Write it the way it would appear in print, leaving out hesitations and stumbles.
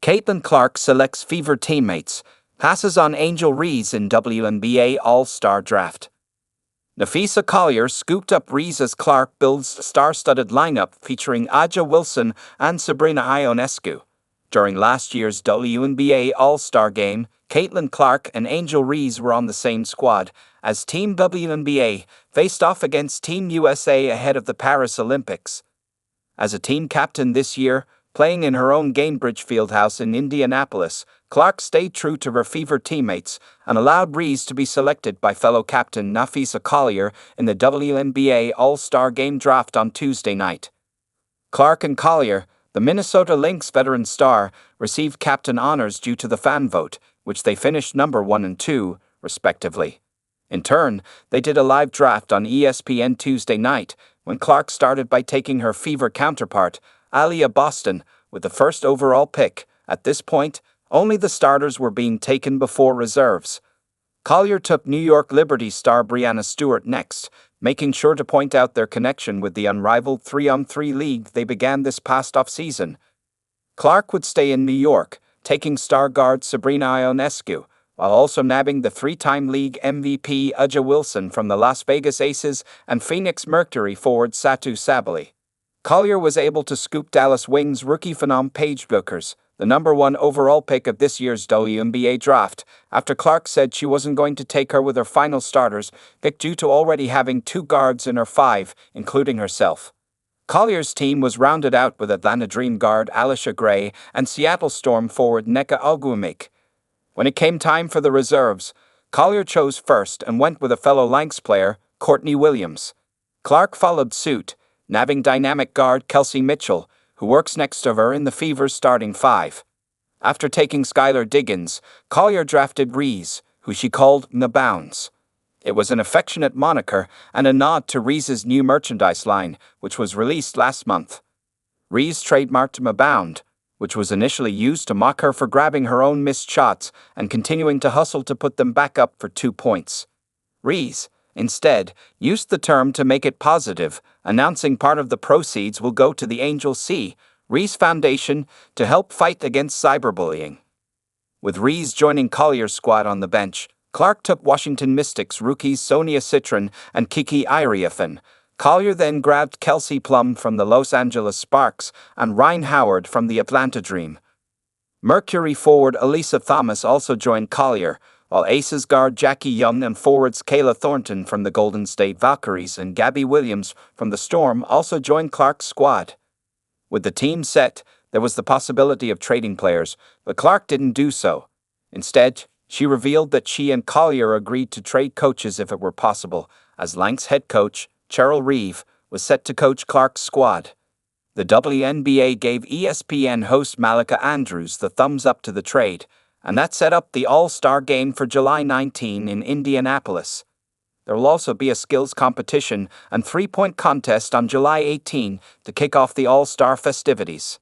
Caitlin Clark selects Fever teammates, passes on Angel Reese in WNBA All-Star Draft. Napheesa Collier scooped up Reese as Clark builds star-studded lineup featuring A'ja Wilson and Sabrina Ionescu. During last year's WNBA All-Star Game, Caitlin Clark and Angel Reese were on the same squad, as Team WNBA faced off against Team USA ahead of the Paris Olympics. As a team captain this year, playing in her own Gainbridge Fieldhouse in Indianapolis, Clark stayed true to her Fever teammates and allowed Reese to be selected by fellow captain Napheesa Collier in the WNBA All-Star Game draft on Tuesday night. Clark and Collier, the Minnesota Lynx veteran star, received captain honors due to the fan vote, which they finished number 1 and 2, respectively. In turn, they did a live draft on ESPN Tuesday night, when Clark started by taking her Fever counterpart, Aaliyah Boston, with the first overall pick. At this point, only the starters were being taken before reserves. Collier took New York Liberty star Breanna Stewart next, making sure to point out their connection with the unrivaled 3-on-3 league they began this past offseason. Clark would stay in New York, taking star guard Sabrina Ionescu, while also nabbing the 3-time league MVP A'ja Wilson from the Las Vegas Aces and Phoenix Mercury forward Satou Sabally. Collier was able to scoop Dallas Wings rookie phenom Paige Bueckers, the number 1 overall pick of this year's WNBA draft, after Clark said she wasn't going to take her with her final starters pick due to already having 2 guards in her 5, including herself. Collier's team was rounded out with Atlanta Dream guard Alisha Gray and Seattle Storm forward Nneka Ogwumike. When it came time for the reserves, Collier chose first and went with a fellow Lynx player, Courtney Williams. Clark followed suit, nabbing dynamic guard Kelsey Mitchell, who works next to her in the Fever's starting 5. After taking Skylar Diggins, Collier drafted Reese, who she called Nabounds. It was an affectionate moniker and a nod to Reese's new merchandise line, which was released last month. Reese trademarked Mabound, which was initially used to mock her for grabbing her own missed shots and continuing to hustle to put them back up for 2 points. Reese, instead, used the term to make it positive, announcing part of the proceeds will go to the Angel C. Reese Foundation to help fight against cyberbullying. With Reese joining Collier's squad on the bench, Clark took Washington Mystics rookies Sonia Citron and Kiki Iriafen. Collier then grabbed Kelsey Plum from the Los Angeles Sparks and Ryan Howard from the Atlanta Dream. Mercury forward Elisa Thomas also joined Collier, while Aces guard Jackie Young and forwards Kayla Thornton from the Golden State Valkyries and Gabby Williams from the Storm also joined Clark's squad. With the team set, there was the possibility of trading players, but Clark didn't do so. Instead, she revealed that she and Collier agreed to trade coaches if it were possible, as Lynx head coach Cheryl Reeve was set to coach Clark's squad. The WNBA gave ESPN host Malika Andrews the thumbs up to the trade, and that set up the All-Star Game for July 19 in Indianapolis. There will also be a skills competition and 3-point contest on July 18 to kick off the All-Star festivities.